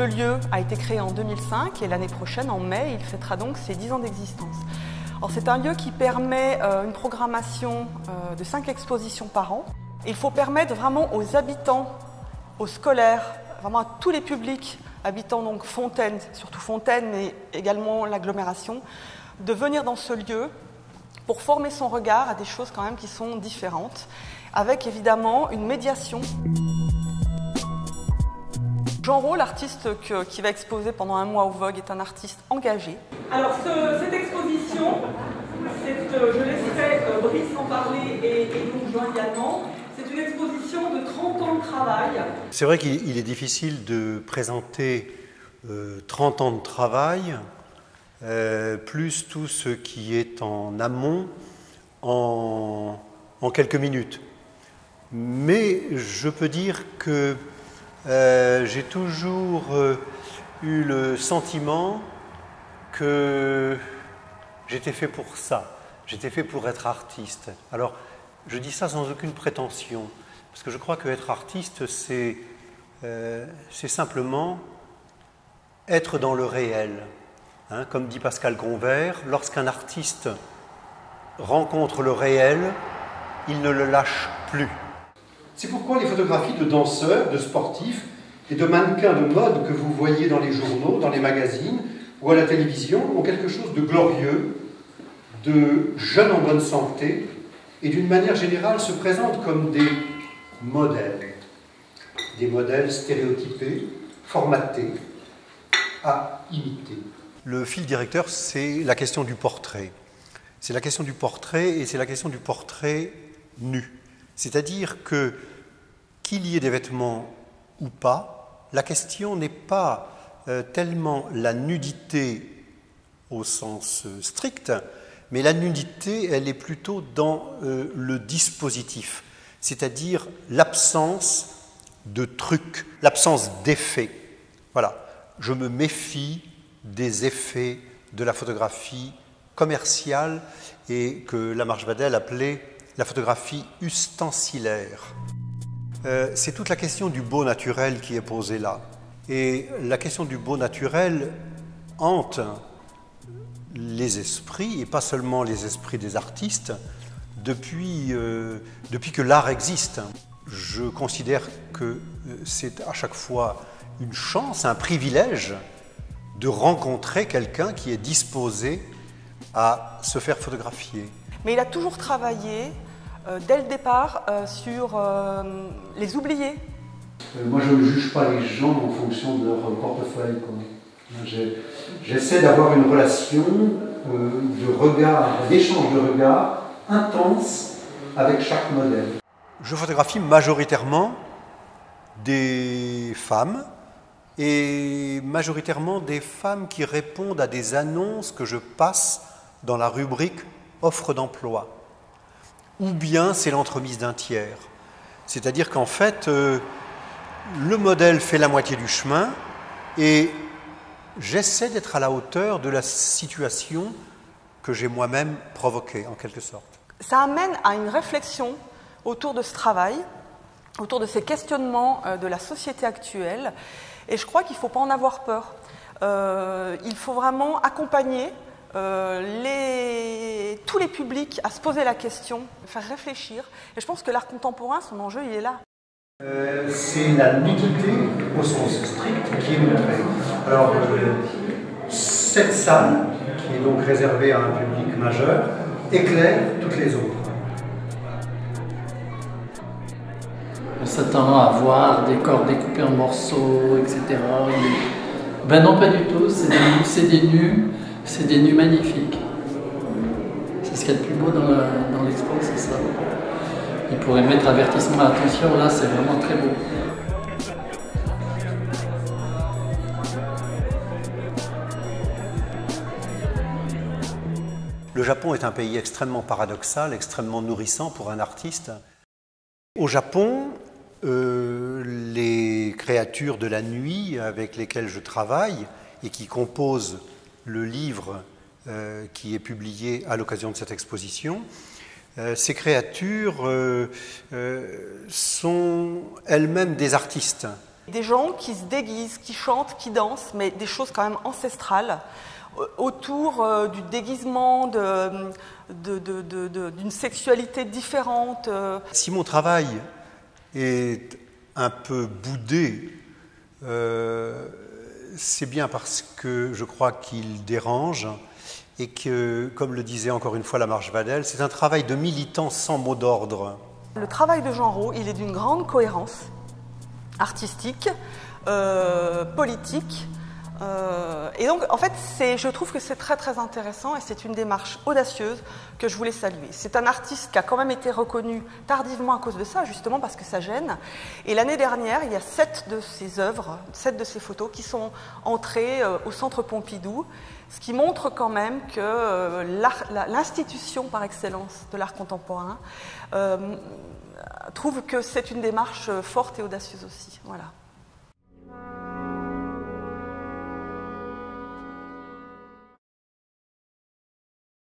Le lieu a été créé en 2005 et l'année prochaine, en mai, il fêtera donc ses 10 ans d'existence. C'est un lieu qui permet une programmation de 5 expositions par an. Il faut permettre vraiment aux habitants, aux scolaires, vraiment à tous les publics habitant donc Fontaine, surtout Fontaine, mais également l'agglomération, de venir dans ce lieu pour former son regard à des choses quand même qui sont différentes, avec évidemment une médiation. Jean Rau, l'artiste qui va exposer pendant un mois au Vogue, est un artiste engagé. Alors cette exposition, je laisserai Brice en parler et nous Jean également. C'est une exposition de 30 ans de travail. C'est vrai qu'il est difficile de présenter 30 ans de travail, plus tout ce qui est en amont, en quelques minutes. Mais je peux dire que j'ai toujours eu le sentiment que j'étais fait pour ça, j'étais fait pour être artiste. Alors, je dis ça sans aucune prétention, parce que je crois qu'être artiste, c'est simplement être dans le réel. Hein, comme dit Pascal Convert, lorsqu'un artiste rencontre le réel, il ne le lâche plus. C'est pourquoi les photographies de danseurs, de sportifs et de mannequins de mode que vous voyez dans les journaux, dans les magazines ou à la télévision ont quelque chose de glorieux, de jeunes en bonne santé, et d'une manière générale se présentent comme des modèles stéréotypés, formatés, à imiter. Le fil directeur, c'est la question du portrait. C'est la question du portrait et c'est la question du portrait nu. C'est-à-dire que, qu'il y ait des vêtements ou pas, la question n'est pas tellement la nudité au sens strict, mais la nudité, elle est plutôt dans le dispositif, c'est-à-dire l'absence de trucs, l'absence d'effets. Voilà, je me méfie des effets de la photographie commerciale et que Lamarche Vadel appelait la photographie ustensilaire. C'est toute la question du beau naturel qui est posée là. Et la question du beau naturel hante les esprits, et pas seulement les esprits des artistes, depuis que l'art existe. Je considère que c'est à chaque fois une chance, un privilège de rencontrer quelqu'un qui est disposé à se faire photographier. Mais il a toujours travaillé, dès le départ, sur les oubliés. Moi, je ne juge pas les gens en fonction de leur portefeuille. J'essaie d'avoir une relation de regard, d'échange de regard intense avec chaque modèle. Je photographie majoritairement des femmes et majoritairement des femmes qui répondent à des annonces que je passe dans la rubrique offre d'emploi. Ou bien c'est l'entremise d'un tiers. C'est-à-dire qu'en fait, le modèle fait la moitié du chemin et j'essaie d'être à la hauteur de la situation que j'ai moi-même provoquée, en quelque sorte. Ça amène à une réflexion autour de ce travail, autour de ces questionnements de la société actuelle. Et je crois qu'il ne faut pas en avoir peur. Il faut vraiment accompagner tous les publics à se poser la question, faire réfléchir. Et je pense que l'art contemporain, son enjeu, il est là. C'est la nudité au sens strict qui est montrée. Alors, cette salle, qui est donc réservée à un public majeur, éclaire toutes les autres. On s'attend à voir des corps découpés en morceaux, etc. Ben non, pas du tout. C'est des nus magnifiques. C'est ce qu'il y a de plus beau dans l'expo, c'est ça. Il pourrait mettre avertissement, attention, là c'est vraiment très beau. Le Japon est un pays extrêmement paradoxal, extrêmement nourrissant pour un artiste. Au Japon, les créatures de la nuit avec lesquelles je travaille et qui composent le livre qui est publié à l'occasion de cette exposition, ces créatures sont elles-mêmes des artistes. Des gens qui se déguisent, qui chantent, qui dansent, mais des choses quand même ancestrales, autour du déguisement, d'une sexualité différente. Si mon travail est un peu boudé, c'est bien parce que je crois qu'il dérange et que, comme le disait encore une fois Lamarche Vadel, c'est un travail de militant sans mot d'ordre. Le travail de Jean Rau, il est d'une grande cohérence artistique, politique. Et donc, en fait, je trouve que c'est très très intéressant et c'est une démarche audacieuse que je voulais saluer. C'est un artiste qui a quand même été reconnu tardivement à cause de ça, justement parce que ça gêne. Et l'année dernière, il y a 7 de ses œuvres, 7 de ses photos qui sont entrées au Centre Pompidou, ce qui montre quand même que l'institution par excellence de l'art contemporain trouve que c'est une démarche forte et audacieuse aussi. Voilà.